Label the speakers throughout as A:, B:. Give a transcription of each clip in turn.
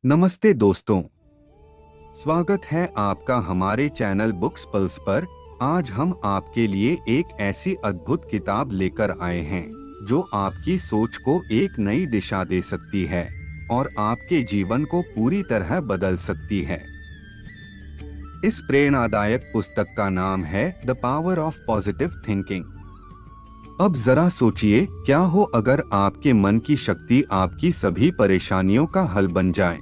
A: नमस्ते दोस्तों, स्वागत है आपका हमारे चैनल बुक्स पल्स पर। आज हम आपके लिए एक ऐसी अद्भुत किताब लेकर आए हैं जो आपकी सोच को एक नई दिशा दे सकती है और आपके जीवन को पूरी तरह बदल सकती है। इस प्रेरणादायक पुस्तक का नाम है the power of positive thinking. अब जरा सोचिए, क्या हो अगर आपके मन की शक्ति आपकी सभी परेशानियों का हल बन जाए।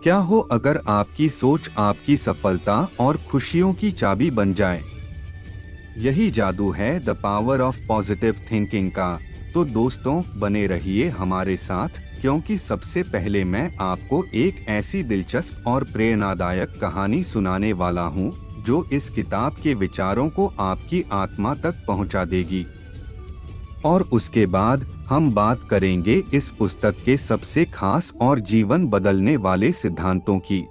A: क्या हो अगर आपकी सोच आपकी सफलता और खुशियों की चाबी बन जाए। यही जादू है the power of positive thinking का। तो दोस्तों, बने रहिए हमारे साथ, क्योंकि सबसे पहले मैं आपको एक ऐसी दिलचस्प और प्रेरणादायक कहानी सुनाने वाला हूं जो इस किताब के विचारों को आपकी आत्मा तक पहुंचा देगी। और उसके बाद हम बात करेंगे इस पुस्तक के सबसे खास और जीवन बदलने वाले सिद्धांतों की।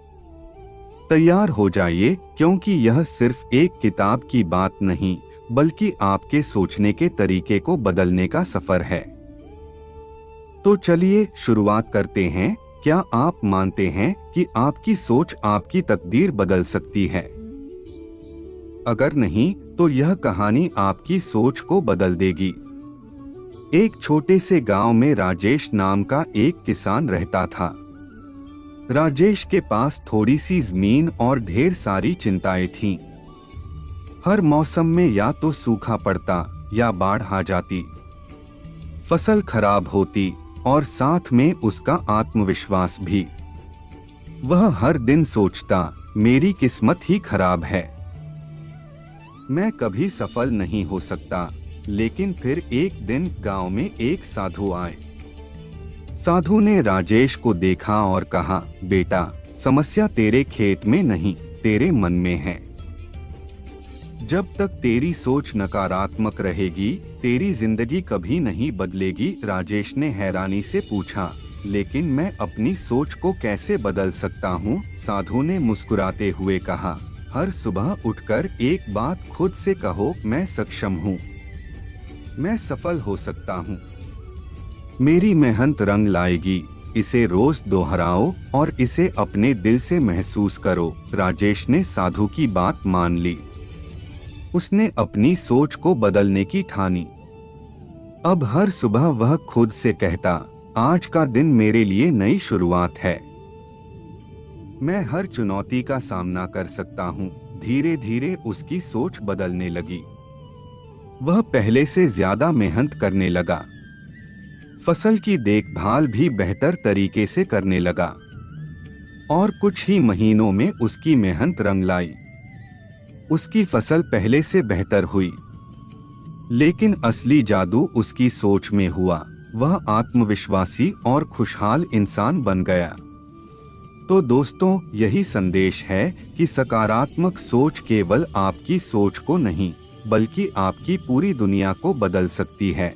A: तैयार हो जाइए, क्योंकि यह सिर्फ एक किताब की बात नहीं, बल्कि आपके सोचने के तरीके को बदलने का सफर है। तो चलिए शुरुआत करते हैं। क्या आप मानते हैं कि आपकी सोच आपकी तकदीर बदल सकती है? अगर नहीं, तो यह कहानी आपकी सोच को बदल देगी। एक छोटे से गांव में राजेश नाम का एक किसान रहता था। राजेश के पास थोड़ी सी जमीन और ढेर सारी चिंताएं थीं। हर मौसम में या तो सूखा पड़ता या बाढ़ आ जाती, फसल खराब होती और साथ में उसका आत्मविश्वास भी। वह हर दिन सोचता, मेरी किस्मत ही खराब है, मैं कभी सफल नहीं हो सकता। लेकिन फिर एक दिन गांव में एक साधु आए। साधु ने राजेश को देखा और कहा, बेटा, समस्या तेरे खेत में नहीं, तेरे मन में है। जब तक तेरी सोच नकारात्मक रहेगी, तेरी जिंदगी कभी नहीं बदलेगी। राजेश ने हैरानी से पूछा, लेकिन मैं अपनी सोच को कैसे बदल सकता हूँ? साधु ने मुस्कुराते हुए कहा, हर सुबह उठकर एक बात खुद से कहो, मैं सक्षम हूँ, मैं सफल हो सकता हूँ, मेरी मेहनत रंग लाएगी। इसे रोज दोहराओ और इसे अपने दिल से महसूस करो। राजेश ने साधु की बात मान ली। उसने अपनी सोच को बदलने की ठानी। अब हर सुबह वह खुद से कहता, आज का दिन मेरे लिए नई शुरुआत है, मैं हर चुनौती का सामना कर सकता हूँ। धीरे धीरे उसकी सोच बदलने लगी। वह पहले से ज्यादा मेहनत करने लगा, फसल की देखभाल भी बेहतर तरीके से करने लगा और कुछ ही महीनों में उसकी मेहनत रंग लाई। उसकी फसल पहले से बेहतर हुई, लेकिन असली जादू उसकी सोच में हुआ। वह आत्मविश्वासी और खुशहाल इंसान बन गया। तो दोस्तों, यही संदेश है कि सकारात्मक सोच केवल आपकी सोच को नहीं, बल्कि आपकी पूरी दुनिया को बदल सकती है।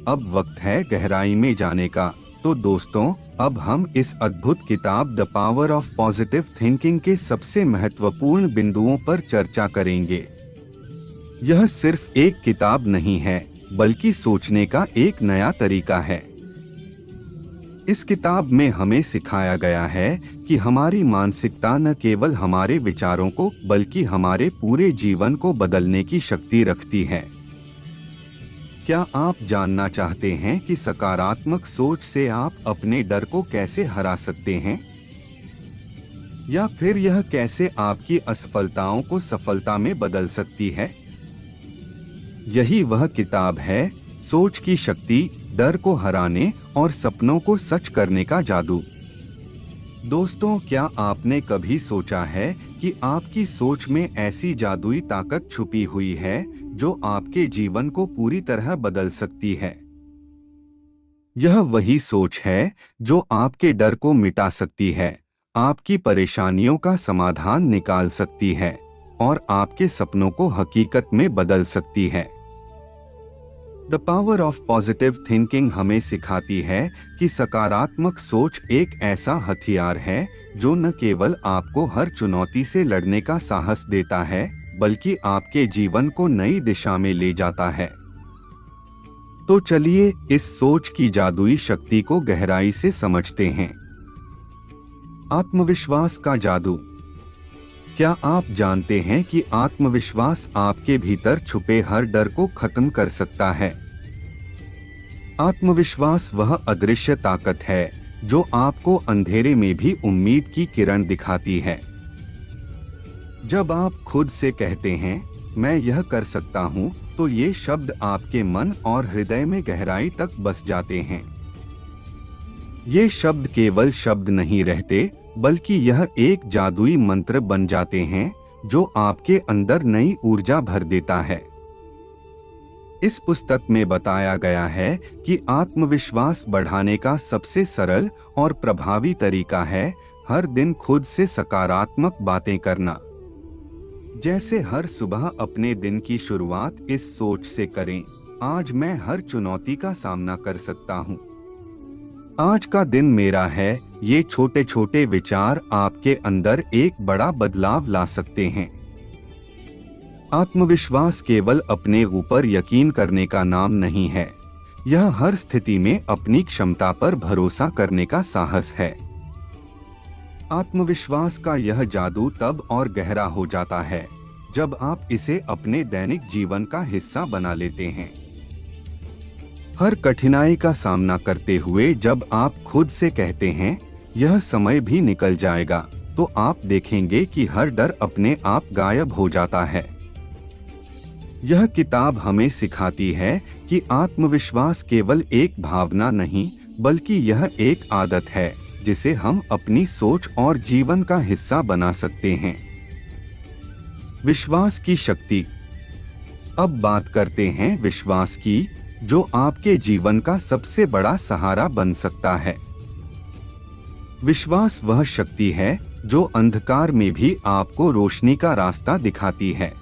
A: अब वक्त है गहराई में जाने का। तो दोस्तों, अब हम इस अद्भुत किताब the power of positive thinking के सबसे महत्वपूर्ण बिंदुओं पर चर्चा करेंगे। यह सिर्फ एक किताब नहीं है, बल्कि सोचने का एक नया तरीका है। इस किताब में हमें सिखाया गया है कि हमारी मानसिकता न केवल हमारे विचारों को, बल्कि हमारे पूरे जीवन को बदलने की शक्ति रखती है। क्या आप जानना चाहते हैं कि सकारात्मक सोच से आप अपने डर को कैसे हरा सकते हैं? या फिर यह कैसे आपकी असफलताओं को सफलता में बदल सकती है? यही वह किताब है, सोच की शक्ति, डर को हराने और सपनों को सच करने का जादू। दोस्तों, क्या आपने कभी सोचा है कि आपकी सोच में ऐसी जादुई ताकत छुपी हुई है जो आपके जीवन को पूरी तरह बदल सकती है? यह वही सोच है जो आपके डर को मिटा सकती है, आपकी परेशानियों का समाधान निकाल सकती है और आपके सपनों को हकीकत में बदल सकती है। The power of positive thinking हमें सिखाती है कि सकारात्मक सोच एक ऐसा हथियार है जो न केवल आपको हर चुनौती से लड़ने का साहस देता है, बल्कि आपके जीवन को नई दिशा में ले जाता है। तो चलिए इस सोच की जादुई शक्ति को गहराई से समझते हैं। आत्मविश्वास का जादू। क्या आप जानते हैं कि आत्मविश्वास आपके भीतर छुपे हर डर को खत्म कर सकता है? आत्मविश्वास वह अदृश्य ताकत है जो आपको अंधेरे में भी उम्मीद की किरण दिखाती है। जब आप खुद से कहते हैं मैं यह कर सकता हूं, तो ये शब्द आपके मन और हृदय में गहराई तक बस जाते हैं। ये शब्द केवल शब्द नहीं रहते, बल्कि यह एक जादुई मंत्र बन जाते हैं जो आपके अंदर नई ऊर्जा भर देता है। इस पुस्तक में बताया गया है कि आत्मविश्वास बढ़ाने का सबसे सरल और प्रभावी तरीका है हर दिन खुद से सकारात्मक बातें करना। जैसे हर सुबह अपने दिन की शुरुआत इस सोच से करें, आज मैं हर चुनौती का सामना कर सकता हूँ। आज का दिन मेरा है। ये छोटे छोटे विचार आपके अंदर एक बड़ा बदलाव ला सकते हैं। आत्मविश्वास केवल अपने ऊपर यकीन करने का नाम नहीं है, यह हर स्थिति में अपनी क्षमता पर भरोसा करने का साहस है। आत्मविश्वास का यह जादू तब और गहरा हो जाता है जब आप इसे अपने दैनिक जीवन का हिस्सा बना लेते हैं। हर कठिनाई का सामना करते हुए जब आप खुद से कहते हैं यह समय भी निकल जाएगा, तो आप देखेंगे कि हर डर अपने आप गायब हो जाता है। यह किताब हमें सिखाती है कि आत्मविश्वास केवल एक भावना नहीं, बल्कि यह एक आदत है जिसे हम अपनी सोच और जीवन का हिस्सा बना सकते हैं। विश्वास की शक्ति। अब बात करते हैं विश्वास की, जो आपके जीवन का सबसे बड़ा सहारा बन सकता है। विश्वास वह शक्ति है जो अंधकार में भी आपको रोशनी का रास्ता दिखाती है।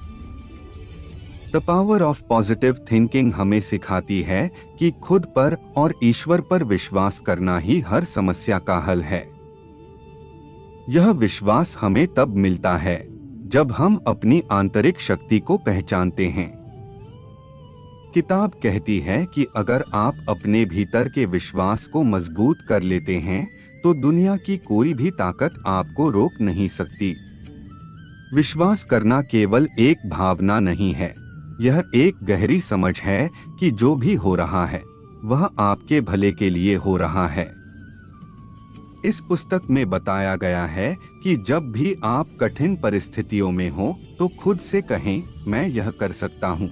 A: The power of positive thinking हमें सिखाती है कि खुद पर और ईश्वर पर विश्वास करना ही हर समस्या का हल है। यह विश्वास हमें तब मिलता है जब हम अपनी आंतरिक शक्ति को पहचानते हैं। किताब कहती है कि अगर आप अपने भीतर के विश्वास को मजबूत कर लेते हैं, तो दुनिया की कोई भी ताकत आपको रोक नहीं सकती। विश्वास करना केवल एक भावना नहीं है, यह एक गहरी समझ है कि जो भी हो रहा है वह आपके भले के लिए हो रहा है। इस पुस्तक में बताया गया है कि जब भी आप कठिन परिस्थितियों में हो, तो खुद से कहें मैं यह कर सकता हूँ,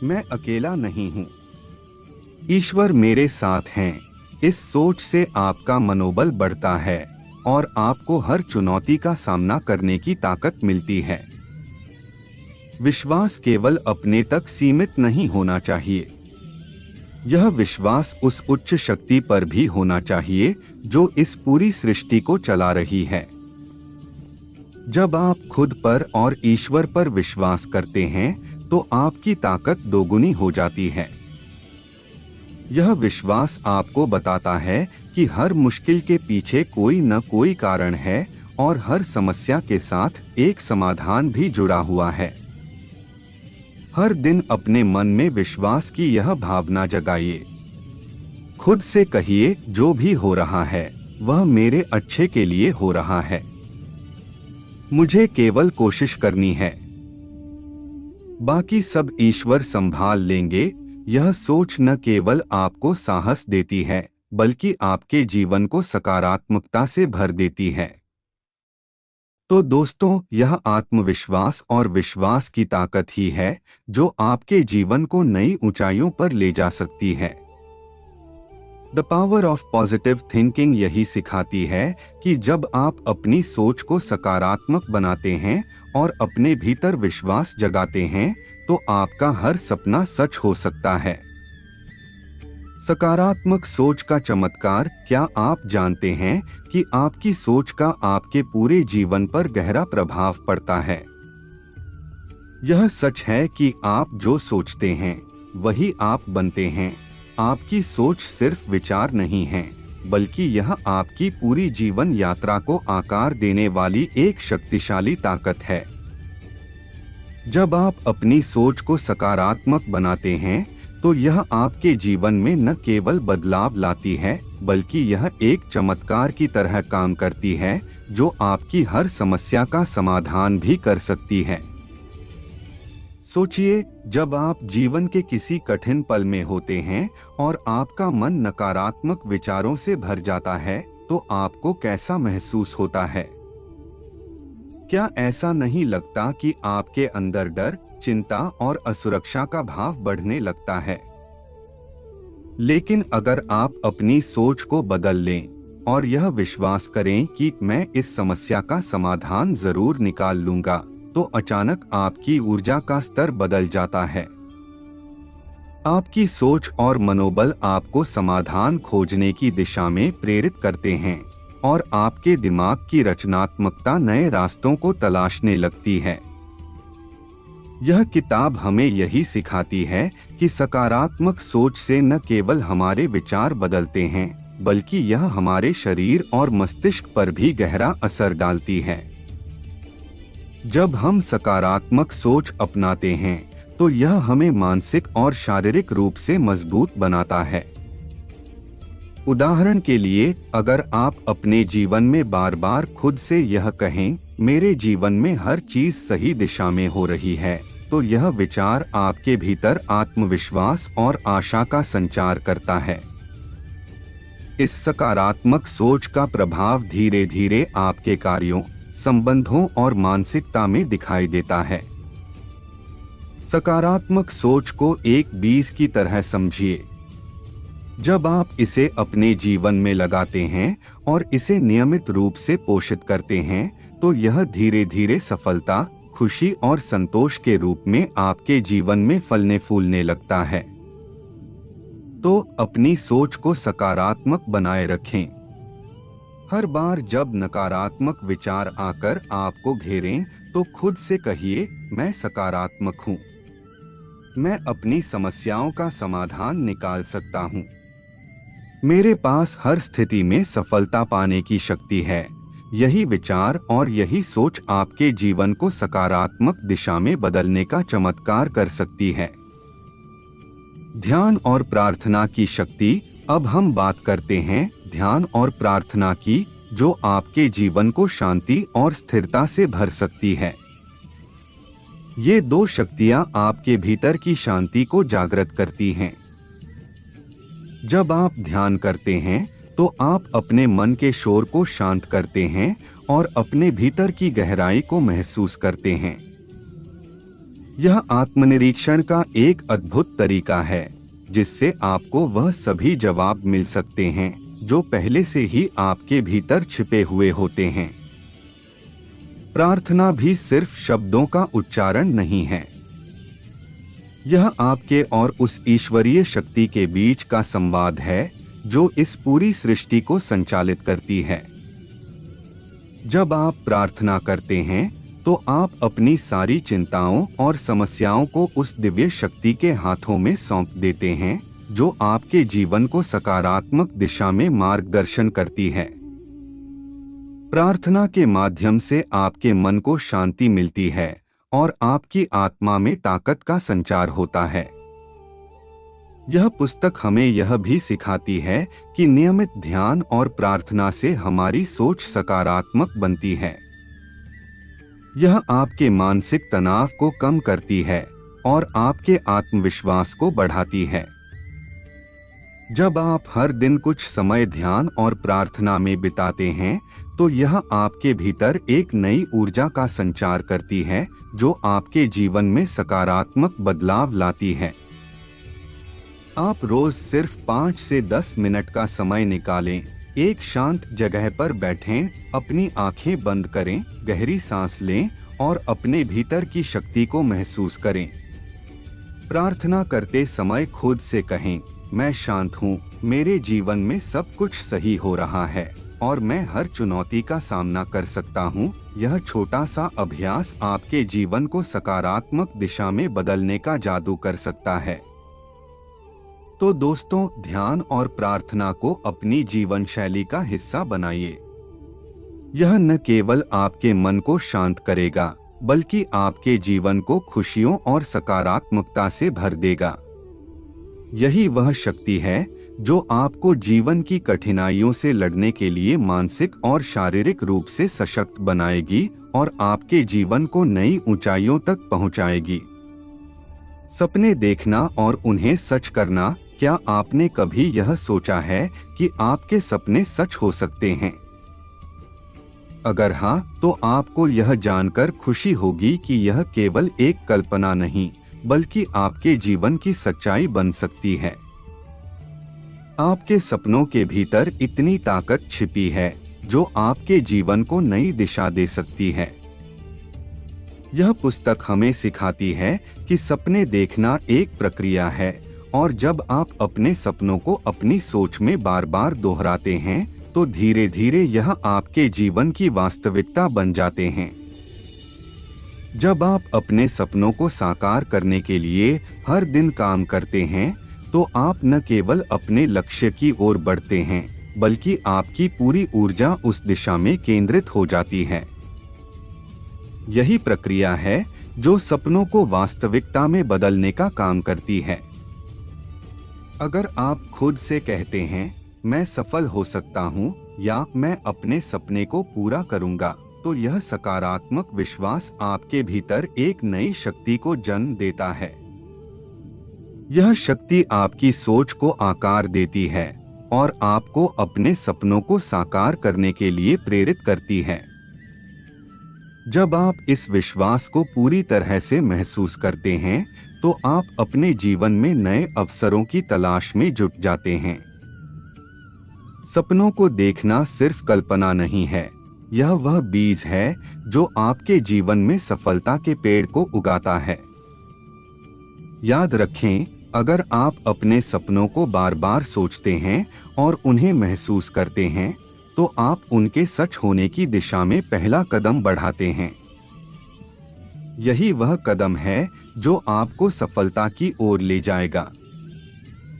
A: मैं अकेला नहीं हूँ, ईश्वर मेरे साथ हैं। इस सोच से आपका मनोबल बढ़ता है और आपको हर चुनौती का सामना करने की ताकत मिलती है। विश्वास केवल अपने तक सीमित नहीं होना चाहिए, यह विश्वास उस उच्च शक्ति पर भी होना चाहिए जो इस पूरी सृष्टि को चला रही है। जब आप खुद पर और ईश्वर पर विश्वास करते हैं, तो आपकी ताकत दोगुनी हो जाती है। यह विश्वास आपको बताता है कि हर मुश्किल के पीछे कोई न कोई कारण है और हर समस्या के साथ एक समाधान भी जुड़ा हुआ है। हर दिन अपने मन में विश्वास की यह भावना जगाइए। खुद से कहिए जो भी हो रहा है वह मेरे अच्छे के लिए हो रहा है, मुझे केवल कोशिश करनी है, बाकी सब ईश्वर संभाल लेंगे। यह सोच न केवल आपको साहस देती है, बल्कि आपके जीवन को सकारात्मकता से भर देती है। तो दोस्तों, यह आत्मविश्वास और विश्वास की ताकत ही है जो आपके जीवन को नई ऊंचाइयों पर ले जा सकती है। The power of positive thinking यही सिखाती है कि जब आप अपनी सोच को सकारात्मक बनाते हैं और अपने भीतर विश्वास जगाते हैं, तो आपका हर सपना सच हो सकता है। सकारात्मक सोच का चमत्कार। क्या आप जानते हैं कि आपकी सोच का आपके पूरे जीवन पर गहरा प्रभाव पड़ता है? यह सच है कि आप जो सोचते हैं वही आप बनते हैं। आपकी सोच सिर्फ विचार नहीं है, बल्कि यह आपकी पूरी जीवन यात्रा को आकार देने वाली एक शक्तिशाली ताकत है। जब आप अपनी सोच को सकारात्मक बनाते हैं, तो यह आपके जीवन में न केवल बदलाव लाती है, बल्कि यह एक चमत्कार की तरह काम करती है, जो आपकी हर समस्या का समाधान भी कर सकती है। सोचिए, जब आप जीवन के किसी कठिन पल में होते हैं और आपका मन नकारात्मक विचारों से भर जाता है, तो आपको कैसा महसूस होता है? क्या ऐसा नहीं लगता कि आपके अंदर डर, चिंता और असुरक्षा का भाव बढ़ने लगता है? लेकिन अगर आप अपनी सोच को बदल लें और यह विश्वास करें कि मैं इस समस्या का समाधान जरूर निकाल लूंगा, तो अचानक आपकी ऊर्जा का स्तर बदल जाता है। आपकी सोच और मनोबल आपको समाधान खोजने की दिशा में प्रेरित करते हैं और आपके दिमाग की रचनात्मकता नए रास्तों को तलाशने लगती है। यह किताब हमें यही सिखाती है कि सकारात्मक सोच से न केवल हमारे विचार बदलते हैं, बल्कि यह हमारे शरीर और मस्तिष्क पर भी गहरा असर डालती है। जब हम सकारात्मक सोच अपनाते हैं, तो यह हमें मानसिक और शारीरिक रूप से मजबूत बनाता है। उदाहरण के लिए, अगर आप अपने जीवन में बार बार खुद से यह कहें, मेरे जीवन में हर चीज सही दिशा में हो रही है, तो यह विचार आपके भीतर आत्मविश्वास और आशा का संचार करता है। इस सकारात्मक सोच का प्रभाव धीरे धीरे आपके कार्यों, संबंधों और मानसिकता में दिखाई देता है। सकारात्मक सोच को एक बीज की तरह समझिए। जब आप इसे अपने जीवन में लगाते हैं और इसे नियमित रूप से पोषित करते हैं, तो यह धीरे धीरे सफलता, खुशी और संतोष के रूप में आपके जीवन में फलने फूलने लगता है। तो अपनी सोच को सकारात्मक बनाए रखें। हर बार जब नकारात्मक विचार आकर आपको घेरें, तो खुद से कहिए, मैं सकारात्मक हूँ। मैं अपनी समस्याओं का समाधान निकाल सकता हूँ। मेरे पास हर स्थिति में सफलता पाने की शक्ति है। यही विचार और यही सोच आपके जीवन को सकारात्मक दिशा में बदलने का चमत्कार कर सकती है। ध्यान और प्रार्थना की शक्ति। अब हम बात करते हैं ध्यान और प्रार्थना की, जो आपके जीवन को शांति और स्थिरता से भर सकती है। ये दो शक्तियां आपके भीतर की शांति को जागृत करती हैं। जब आप ध्यान करते हैं, तो आप अपने मन के शोर को शांत करते हैं और अपने भीतर की गहराई को महसूस करते हैं। यह आत्मनिरीक्षण का एक अद्भुत तरीका है, जिससे आपको वह सभी जवाब मिल सकते हैं जो पहले से ही आपके भीतर छिपे हुए होते हैं। प्रार्थना भी सिर्फ शब्दों का उच्चारण नहीं है। यह आपके और उस ईश्वरीय शक्ति के बीच का संवाद है, जो इस पूरी सृष्टि को संचालित करती है। जब आप प्रार्थना करते हैं, तो आप अपनी सारी चिंताओं और समस्याओं को उस दिव्य शक्ति के हाथों में सौंप देते हैं, जो आपके जीवन को सकारात्मक दिशा में मार्गदर्शन करती है। प्रार्थना के माध्यम से आपके मन को शांति मिलती है और आपकी आत्मा में ताकत का संचार होता है। यह पुस्तक हमें यह भी सिखाती है कि नियमित ध्यान और प्रार्थना से हमारी सोच सकारात्मक बनती है। यह आपके मानसिक तनाव को कम करती है और आपके आत्मविश्वास को बढ़ाती है। जब आप हर दिन कुछ समय ध्यान और प्रार्थना में बिताते हैं, तो यह आपके भीतर एक नई ऊर्जा का संचार करती है, जो आपके जीवन में सकारात्मक बदलाव लाती है। आप रोज सिर्फ 5 से 10 मिनट का समय निकालें, एक शांत जगह पर बैठें, अपनी आंखें बंद करें, गहरी सांस लें और अपने भीतर की शक्ति को महसूस करें। प्रार्थना करते समय खुद से कहें, मैं शांत हूँ, मेरे जीवन में सब कुछ सही हो रहा है और मैं हर चुनौती का सामना कर सकता हूँ। यह छोटा सा अभ्यास आपके जीवन को सकारात्मक दिशा में बदलने का जादू कर सकता है। तो दोस्तों, ध्यान और प्रार्थना को अपनी जीवन शैली का हिस्सा बनाइए। यह न केवल आपके मन को शांत करेगा, बल्कि आपके जीवन को खुशियों और सकारात्मकता से भर देगा। यही वह शक्ति है जो आपको जीवन की कठिनाइयों से लड़ने के लिए मानसिक और शारीरिक रूप से सशक्त बनाएगी और आपके जीवन को नई ऊंचाइयों तक पहुंचाएगी। सपने देखना और उन्हें सच करना। क्या आपने कभी यह सोचा है कि आपके सपने सच हो सकते हैं? अगर हाँ, तो आपको यह जानकर खुशी होगी कि यह केवल एक कल्पना नहीं, बल्कि आपके जीवन की सच्चाई बन सकती है। आपके सपनों के भीतर इतनी ताकत छिपी है जो आपके जीवन को नई दिशा दे सकती है। यह पुस्तक हमें सिखाती है कि सपने देखना एक प्रक्रिया है और जब आप अपने सपनों को अपनी सोच में बार बार दोहराते हैं तो धीरे धीरे यह आपके जीवन की वास्तविकता बन जाते हैं। जब आप अपने सपनों को साकार करने के लिए हर दिन काम करते हैं तो आप न केवल अपने लक्ष्य की ओर बढ़ते हैं, बल्कि आपकी पूरी ऊर्जा उस दिशा में केंद्रित हो जाती है। यही प्रक्रिया है जो सपनों को वास्तविकता में बदलने का काम करती है। अगर आप खुद से कहते हैं मैं सफल हो सकता हूँ या मैं अपने सपने को पूरा करूँगा, तो यह सकारात्मक विश्वास आपके भीतर एक नई शक्ति को जन्म देता है। यह शक्ति आपकी सोच को आकार देती है और आपको अपने सपनों को साकार करने के लिए प्रेरित करती है। जब आप इस विश्वास को पूरी तरह से महसूस करते हैं तो आप अपने जीवन में नए अवसरों की तलाश में जुट जाते हैं। सपनों को देखना सिर्फ कल्पना नहीं है, यह वह बीज है जो आपके जीवन में सफलता के पेड़ को उगाता है। याद रखें, अगर आप अपने सपनों को बार बार सोचते हैं और उन्हें महसूस करते हैं तो आप उनके सच होने की दिशा में पहला कदम बढ़ाते हैं। यही वह कदम है जो आपको सफलता की ओर ले जाएगा।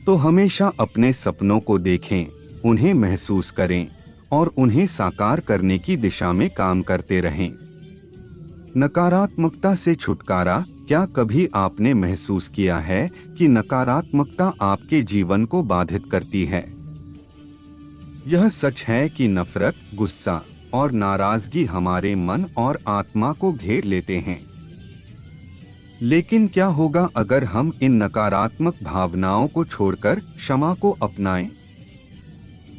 A: तो हमेशा अपने सपनों को देखें, उन्हें महसूस करें और उन्हें साकार करने की दिशा में काम करते रहें। नकारात्मकता से छुटकारा। क्या कभी आपने महसूस किया है कि नकारात्मकता आपके जीवन को बाधित करती है? यह सच है कि नफरत, गुस्सा और नाराजगी हमारे मन और आत्मा को घेर लेते हैं। लेकिन क्या होगा अगर हम इन नकारात्मक भावनाओं को छोड़कर क्षमा को अपनाएं?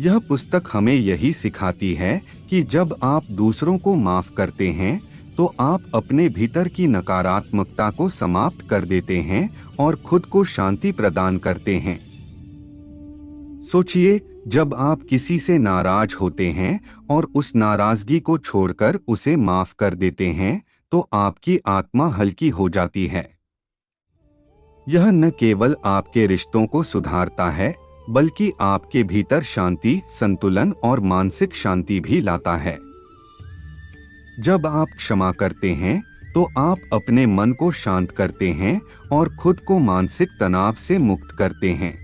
A: यह पुस्तक हमें यही सिखाती है कि जब आप दूसरों को माफ करते हैं तो आप अपने भीतर की नकारात्मकता को समाप्त कर देते हैं और खुद को शांति प्रदान करते हैं। सोचिए, जब आप किसी से नाराज होते हैं और उस नाराजगी को छोड़कर उसे माफ कर देते हैं तो आपकी आत्मा हल्की हो जाती है। यह न केवल आपके रिश्तों को सुधारता है, बल्कि आपके भीतर शांति, संतुलन और मानसिक शांति भी लाता है। जब आप क्षमा करते हैं तो आप अपने मन को शांत करते हैं और खुद को मानसिक तनाव से मुक्त करते हैं।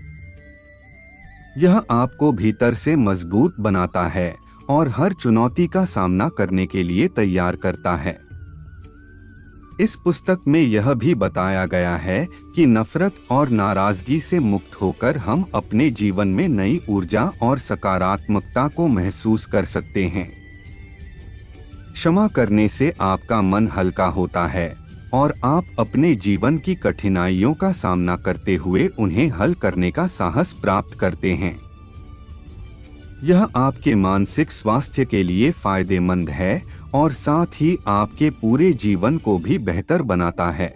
A: यह आपको भीतर से मजबूत बनाता है और हर चुनौती का सामना करने के लिए तैयार करता है। इस पुस्तक में यह भी बताया गया है कि नफरत और नाराजगी से मुक्त होकर हम अपने जीवन में नई ऊर्जा और सकारात्मकता को महसूस कर सकते हैं। क्षमा करने से आपका मन हल्का होता है और आप अपने जीवन की कठिनाइयों का सामना करते हुए उन्हें हल करने का साहस प्राप्त करते हैं। यह आपके मानसिक स्वास्थ्य के लिए फायदेमंद है और साथ ही आपके पूरे जीवन को भी बेहतर बनाता है।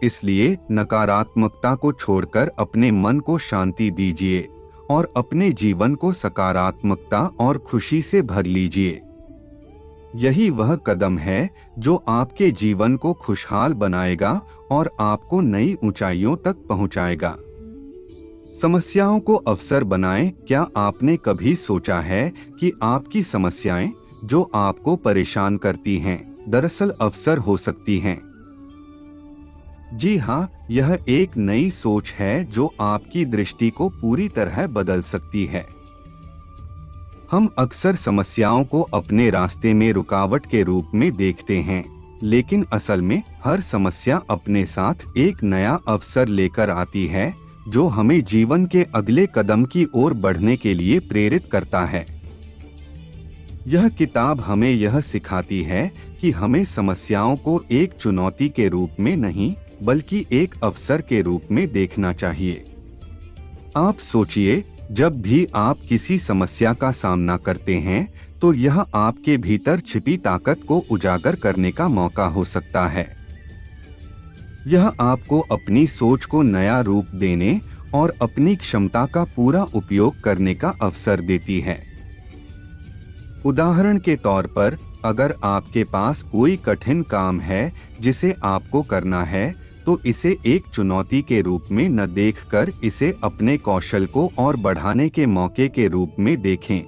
A: इसलिए नकारात्मकता को छोड़कर अपने मन को शांति दीजिए और अपने जीवन को सकारात्मकता और खुशी से भर लीजिए। यही वह कदम है जो आपके जीवन को खुशहाल बनाएगा और आपको नई ऊंचाइयों तक पहुंचाएगा। समस्याओं को अवसर बनाएं। क्या आपने कभी सोचा है कि आपकी समस्याएं जो आपको परेशान करती हैं, दरअसल अवसर हो सकती हैं? जी हाँ, यह एक नई सोच है जो आपकी दृष्टि को पूरी तरह बदल सकती है। हम अक्सर समस्याओं को अपने रास्ते में रुकावट के रूप में देखते हैं, लेकिन असल में हर समस्या अपने साथ एक नया अवसर लेकर आती है जो हमें जीवन के अगले कदम की ओर बढ़ने के लिए प्रेरित करता है। यह किताब हमें यह सिखाती है कि हमें समस्याओं को एक चुनौती के रूप में नहीं, बल्कि एक अवसर के रूप में देखना चाहिए। आप सोचिए, जब भी आप किसी समस्या का सामना करते हैं, तो यह आपके भीतर छिपी ताकत को उजागर करने का मौका हो सकता है। यह आपको अपनी सोच को नया रूप देने और अपनी क्षमता का पूरा उपयोग करने का अवसर देती है। उदाहरण के तौर पर, अगर आपके पास कोई कठिन काम है जिसे आपको करना है, तो इसे एक चुनौती के रूप में न देखकर इसे अपने कौशल को और बढ़ाने के मौके के रूप में देखें।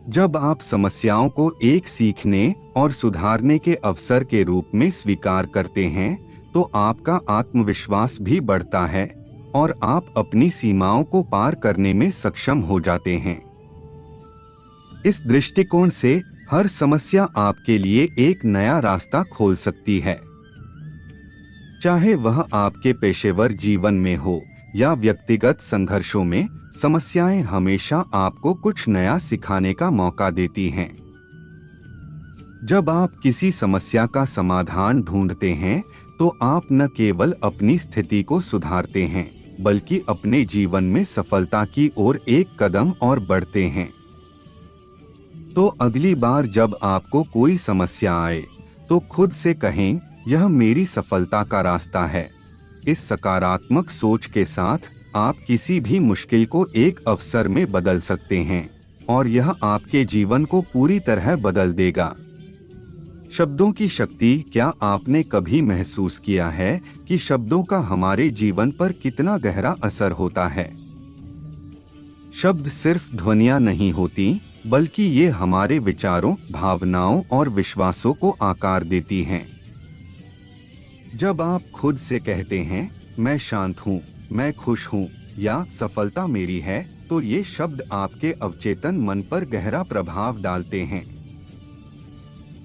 A: जब आप समस्याओं को एक सीखने और सुधारने के अवसर के रूप में स्वीकार करते हैं, तो आपका आत्मविश्वास भी बढ़ता है और आप अपनी सीमाओं को पार करने में सक्षम हो जाते हैं। इस दृष्टिकोण से हर समस्या आपके लिए एक नया रास्ता खोल सकती है। चाहे वह आपके पेशेवर जीवन में हो या व्यक्तिगत संघर्षों में, समस्याएं हमेशा आपको कुछ नया सिखाने का मौका देती हैं। जब आप किसी समस्या का समाधान ढूंढते हैं, तो आप न केवल अपनी स्थिति को सुधारते हैं, बल्कि अपने जीवन में सफलता की ओर एक कदम और बढ़ते हैं। तो अगली बार जब आपको कोई समस्या आए, तो खुद से कहें, यह मेरी सफलता का रास्ता है। इस सकारात्मक सोच के साथ आप किसी भी मुश्किल को एक अवसर में बदल सकते हैं और यह आपके जीवन को पूरी तरह बदल देगा। शब्दों की शक्ति। क्या आपने कभी महसूस किया है कि शब्दों का हमारे जीवन पर कितना गहरा असर होता है? शब्द सिर्फ ध्वनियां नहीं होती, बल्कि ये हमारे विचारों, भावनाओं और विश्वासों को आकार देती हैं। जब आप खुद से कहते हैं, मैं शांत हूँ, मैं खुश हूँ या सफलता मेरी है, तो ये शब्द आपके अवचेतन मन पर गहरा प्रभाव डालते हैं।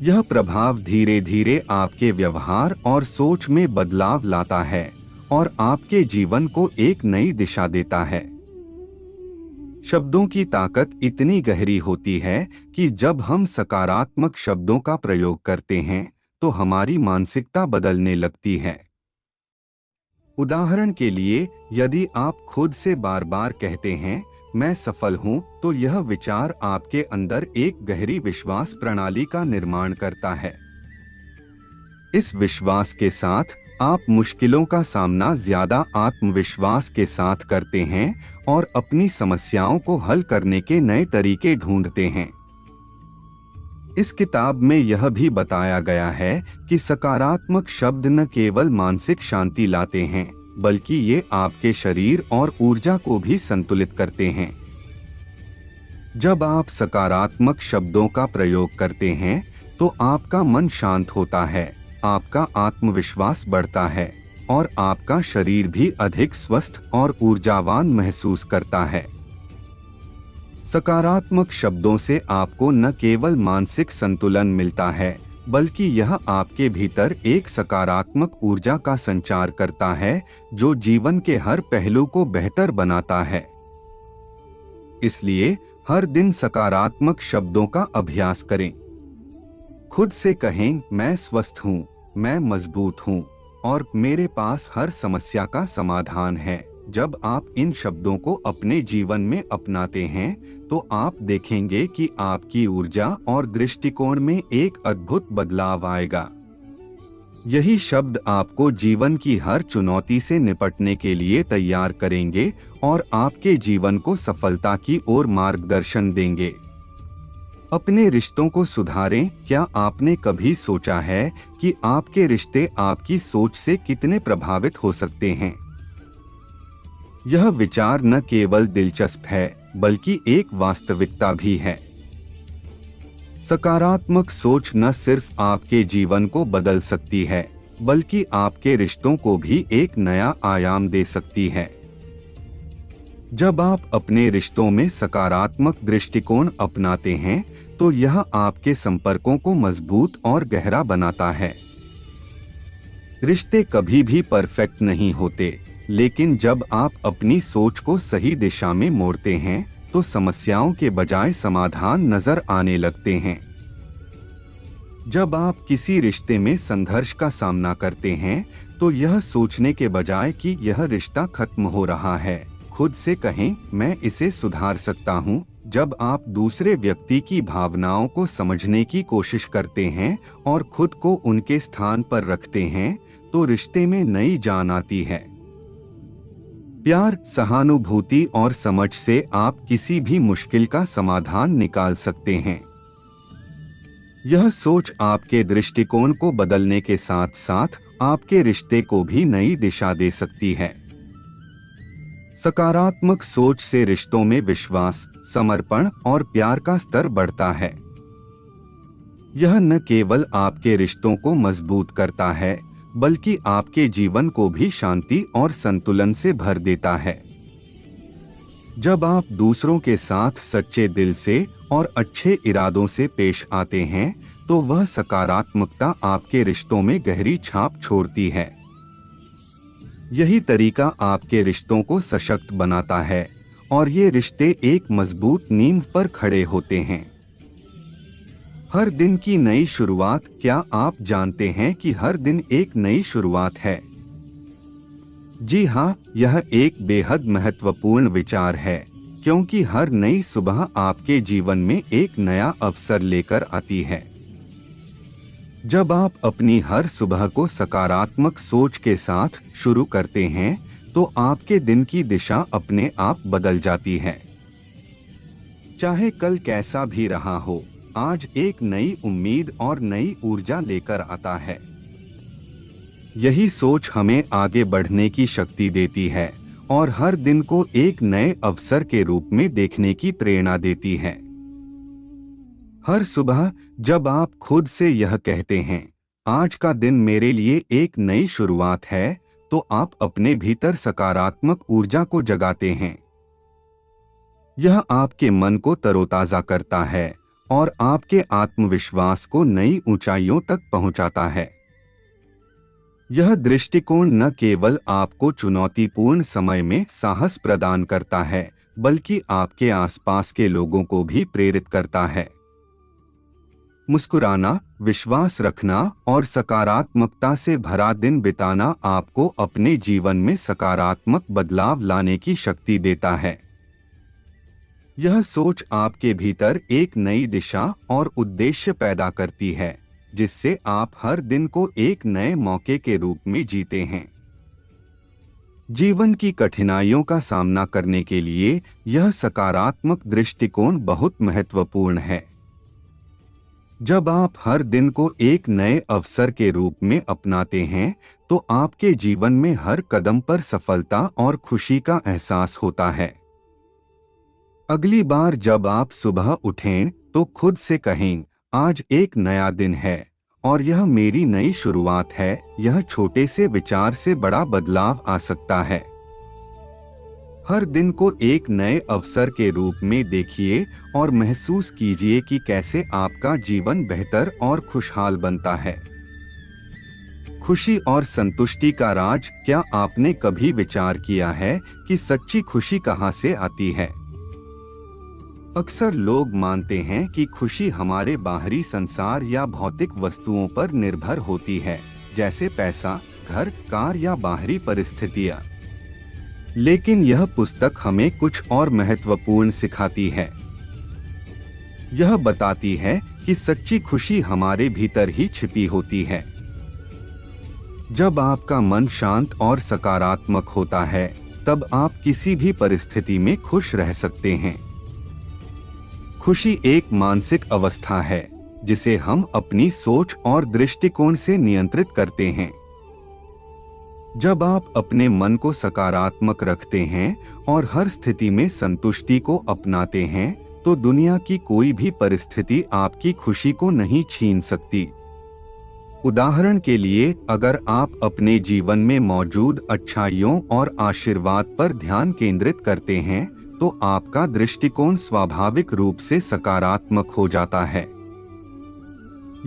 A: यह प्रभाव धीरे धीरे आपके व्यवहार और सोच में बदलाव लाता है और आपके जीवन को एक नई दिशा देता है। शब्दों की ताकत इतनी गहरी होती है कि जब हम सकारात्मक शब्दों का प्रयोग करते हैं, तो हमारी मानसिकता बदलने लगती है। उदाहरण के लिए, यदि आप खुद से बार बार कहते हैं, मैं सफल हूं, तो यह विचार आपके अंदर एक गहरी विश्वास प्रणाली का निर्माण करता है। इस विश्वास के साथ आप मुश्किलों का सामना ज्यादा आत्मविश्वास के साथ करते हैं और अपनी समस्याओं को हल करने के नए तरीके ढूंढते हैं। इस किताब में यह भी बताया गया है कि सकारात्मक शब्द न केवल मानसिक शांति लाते हैं, बल्कि ये आपके शरीर और ऊर्जा को भी संतुलित करते हैं। जब आप सकारात्मक शब्दों का प्रयोग करते हैं, तो आपका मन शांत होता है, आपका आत्मविश्वास बढ़ता है और आपका शरीर भी अधिक स्वस्थ और ऊर्जावान महसूस करता है। सकारात्मक शब्दों से आपको न केवल मानसिक संतुलन मिलता है, बल्कि यह आपके भीतर एक सकारात्मक ऊर्जा का संचार करता है, जो जीवन के हर पहलू को बेहतर बनाता है। इसलिए हर दिन सकारात्मक शब्दों का अभ्यास करें। खुद से कहें, मैं स्वस्थ हूँ, मैं मजबूत हूँ और मेरे पास हर समस्या का समाधान है। जब आप इन शब्दों को अपने जीवन में अपनाते हैं, तो आप देखेंगे कि आपकी ऊर्जा और दृष्टिकोण में एक अद्भुत बदलाव आएगा। यही शब्द आपको जीवन की हर चुनौती से निपटने के लिए तैयार करेंगे और आपके जीवन को सफलता की ओर मार्गदर्शन देंगे। अपने रिश्तों को सुधारें। क्या आपने कभी सोचा है कि आपके रिश्ते आपकी सोच से कितने प्रभावित हो सकते हैं? यह विचार न केवल दिलचस्प है, बल्कि एक वास्तविकता भी है। सकारात्मक सोच न सिर्फ आपके जीवन को बदल सकती है, बल्कि आपके रिश्तों को भी एक नया आयाम दे सकती है। जब आप अपने रिश्तों में सकारात्मक दृष्टिकोण अपनाते हैं, तो यह आपके संपर्कों को मजबूत और गहरा बनाता है। रिश्ते कभी भी परफेक्ट नहीं होते, लेकिन जब आप अपनी सोच को सही दिशा में मोड़ते हैं तो समस्याओं के बजाय समाधान नजर आने लगते हैं। जब आप किसी रिश्ते में संघर्ष का सामना करते हैं तो यह सोचने के बजाय कि यह रिश्ता खत्म हो रहा है, खुद से कहें मैं इसे सुधार सकता हूँ। जब आप दूसरे व्यक्ति की भावनाओं को समझने की कोशिश करते हैं और खुद को उनके स्थान पर रखते हैं तो रिश्ते में नई जान आती है। प्यार, सहानुभूति और समझ से आप किसी भी मुश्किल का समाधान निकाल सकते हैं। यह सोच आपके दृष्टिकोण को बदलने के साथ साथ आपके रिश्ते को भी नई दिशा दे सकती है। सकारात्मक सोच से रिश्तों में विश्वास, समर्पण और प्यार का स्तर बढ़ता है। यह न केवल आपके रिश्तों को मजबूत करता है बल्कि आपके जीवन को भी शांति और संतुलन से भर देता है। जब आप दूसरों के साथ सच्चे दिल से और अच्छे इरादों से पेश आते हैं तो वह सकारात्मकता आपके रिश्तों में गहरी छाप छोड़ती है। यही तरीका आपके रिश्तों को सशक्त बनाता है और ये रिश्ते एक मजबूत नींव पर खड़े होते हैं। हर दिन की नई शुरुआत। क्या आप जानते हैं कि हर दिन एक नई शुरुआत है? जी हाँ, यह एक बेहद महत्वपूर्ण विचार है क्योंकि हर नई सुबह आपके जीवन में एक नया अवसर लेकर आती है। जब आप अपनी हर सुबह को सकारात्मक सोच के साथ शुरू करते हैं तो आपके दिन की दिशा अपने आप बदल जाती है। चाहे कल कैसा भी रहा हो, आज एक नई उम्मीद और नई ऊर्जा लेकर आता है। यही सोच हमें आगे बढ़ने की शक्ति देती है और हर दिन को एक नए अवसर के रूप में देखने की प्रेरणा देती है। हर सुबह जब आप खुद से यह कहते हैं, आज का दिन मेरे लिए एक नई शुरुआत है, तो आप अपने भीतर सकारात्मक ऊर्जा को जगाते हैं। यह आपके मन को तरोताजा करता है और आपके आत्मविश्वास को नई ऊंचाइयों तक पहुंचाता है। यह दृष्टिकोण न केवल आपको चुनौतीपूर्ण समय में साहस प्रदान करता है बल्कि आपके आसपास के लोगों को भी प्रेरित करता है। मुस्कुराना, विश्वास रखना और सकारात्मकता से भरा दिन बिताना आपको अपने जीवन में सकारात्मक बदलाव लाने की शक्ति देता है। यह सोच आपके भीतर एक नई दिशा और उद्देश्य पैदा करती है, जिससे आप हर दिन को एक नए मौके के रूप में जीते हैं। जीवन की कठिनाइयों का सामना करने के लिए यह सकारात्मक दृष्टिकोण बहुत महत्वपूर्ण है। जब आप हर दिन को एक नए अवसर के रूप में अपनाते हैं तो आपके जीवन में हर कदम पर सफलता और खुशी का एहसास होता है। अगली बार जब आप सुबह उठें तो खुद से कहें, आज एक नया दिन है और यह मेरी नई शुरुआत है। यह छोटे से विचार से बड़ा बदलाव आ सकता है। हर दिन को एक नए अवसर के रूप में देखिए और महसूस कीजिए कि कैसे आपका जीवन बेहतर और खुशहाल बनता है। खुशी और संतुष्टि का राज। क्या आपने कभी विचार किया है कि सच्ची खुशी कहाँ से आती है? अक्सर लोग मानते हैं कि खुशी हमारे बाहरी संसार या भौतिक वस्तुओं पर निर्भर होती है, जैसे पैसा, घर, कार या बाहरी परिस्थितियां। लेकिन यह पुस्तक हमें कुछ और महत्वपूर्ण सिखाती है। यह बताती है कि सच्ची खुशी हमारे भीतर ही छिपी होती है। जब आपका मन शांत और सकारात्मक होता है, तब आप किसी भी परिस्थिति में खुश रह सकते हैं। खुशी एक मानसिक अवस्था है जिसे हम अपनी सोच और दृष्टिकोण से नियंत्रित करते हैं। जब आप अपने मन को सकारात्मक रखते हैं और हर स्थिति में संतुष्टि को अपनाते हैं, तो दुनिया की कोई भी परिस्थिति आपकी खुशी को नहीं छीन सकती। उदाहरण के लिए, अगर आप अपने जीवन में मौजूद अच्छाइयों और आशीर्वाद पर ध्यान केंद्रित करते हैं, तो आपका दृष्टिकोण स्वाभाविक रूप से सकारात्मक हो जाता है।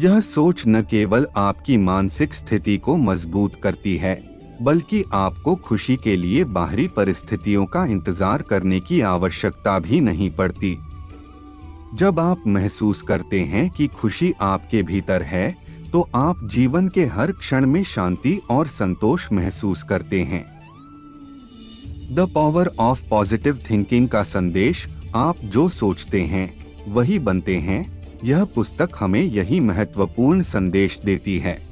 A: यह सोच न केवल आपकी मानसिक स्थिति को मजबूत करती है, बल्कि आपको खुशी के लिए बाहरी परिस्थितियों का इंतजार करने की आवश्यकता भी नहीं पड़ती। जब आप महसूस करते हैं कि खुशी आपके भीतर है, तो आप जीवन के हर क्षण में शांति और संतोष महसूस करते हैं। The power of positive thinking का संदेश, आप जो सोचते हैं वही बनते हैं, यह पुस्तक हमें यही महत्वपूर्ण संदेश देती है।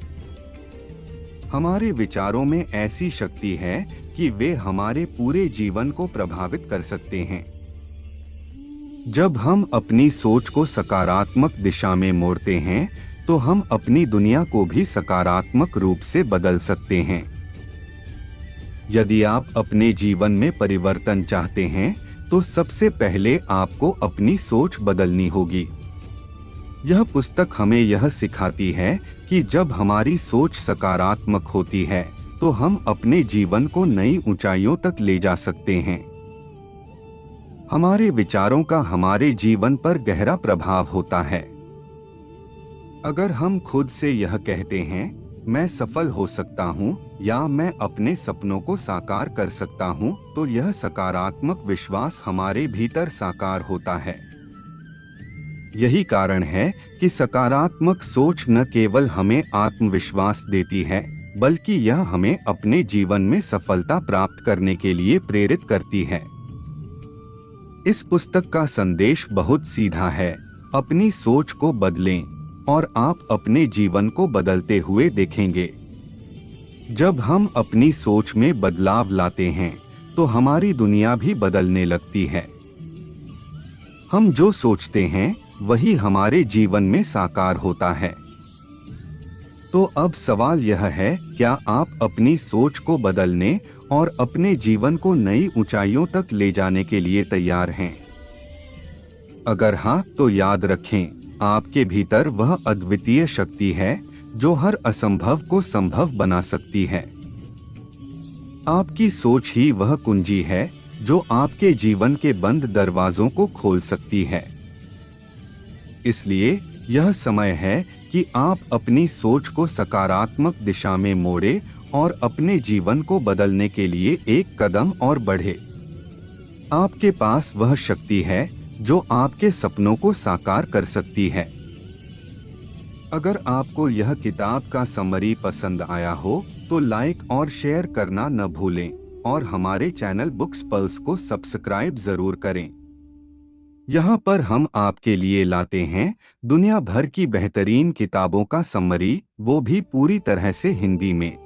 A: हमारे विचारों में ऐसी शक्ति है कि वे हमारे पूरे जीवन को प्रभावित कर सकते हैं। जब हम अपनी सोच को सकारात्मक दिशा में मोड़ते हैं, तो हम अपनी दुनिया को भी सकारात्मक रूप से बदल सकते हैं। यदि आप अपने जीवन में परिवर्तन चाहते हैं, तो सबसे पहले आपको अपनी सोच बदलनी होगी। यह पुस्तक हमें यह सिखाती है कि जब हमारी सोच सकारात्मक होती है, तो हम अपने जीवन को नई ऊंचाइयों तक ले जा सकते हैं। हमारे विचारों का हमारे जीवन पर गहरा प्रभाव होता है। अगर हम खुद से यह कहते हैं, मैं सफल हो सकता हूं या मैं अपने सपनों को साकार कर सकता हूं, तो यह सकारात्मक विश्वास हमारे भीतर साकार होता है। यही कारण है कि सकारात्मक सोच न केवल हमें आत्मविश्वास देती है, बल्कि यह हमें अपने जीवन में सफलता प्राप्त करने के लिए प्रेरित करती है। इस पुस्तक का संदेश बहुत सीधा है, अपनी सोच को बदलें और आप अपने जीवन को बदलते हुए देखेंगे। जब हम अपनी सोच में बदलाव लाते हैं, तो हमारी दुनिया भी बदलने लगती है। हम जो सोचते हैं वही हमारे जीवन में साकार होता है। तो अब सवाल यह है, क्या आप अपनी सोच को बदलने और अपने जीवन को नई ऊंचाइयों तक ले जाने के लिए तैयार हैं? अगर हाँ, तो याद रखें, आपके भीतर वह अद्वितीय शक्ति है जो हर असंभव को संभव बना सकती है। आपकी सोच ही वह कुंजी है जो आपके जीवन के बंद दरवाजों को खोल सकती है। इसलिए यह समय है कि आप अपनी सोच को सकारात्मक दिशा में मोड़े और अपने जीवन को बदलने के लिए एक कदम और बढ़े। आपके पास वह शक्ति है जो आपके सपनों को साकार कर सकती है। अगर आपको यह किताब का समरी पसंद आया हो, तो लाइक और शेयर करना न भूलें और हमारे चैनल बुक्स पल्स को सब्सक्राइब जरूर करें। यहाँ पर हम आपके लिए लाते हैं दुनिया भर की बेहतरीन किताबों का समरी, वो भी पूरी तरह से हिंदी में।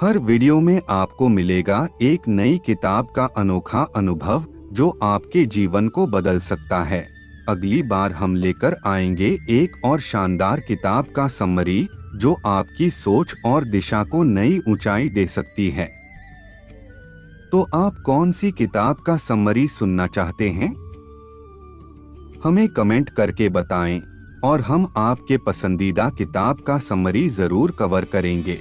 A: हर वीडियो में आपको मिलेगा एक नई किताब का अनोखा अनुभव जो आपके जीवन को बदल सकता है। अगली बार हम लेकर आएंगे एक और शानदार किताब का समरी जो आपकी सोच और दिशा को नई ऊंचाई दे सकती है। तो आप कौन सी किताब का समरी सुनना चाहते हैं? हमें कमेंट करके बताएं और हम आपके पसंदीदा किताब का समरी जरूर कवर करेंगे।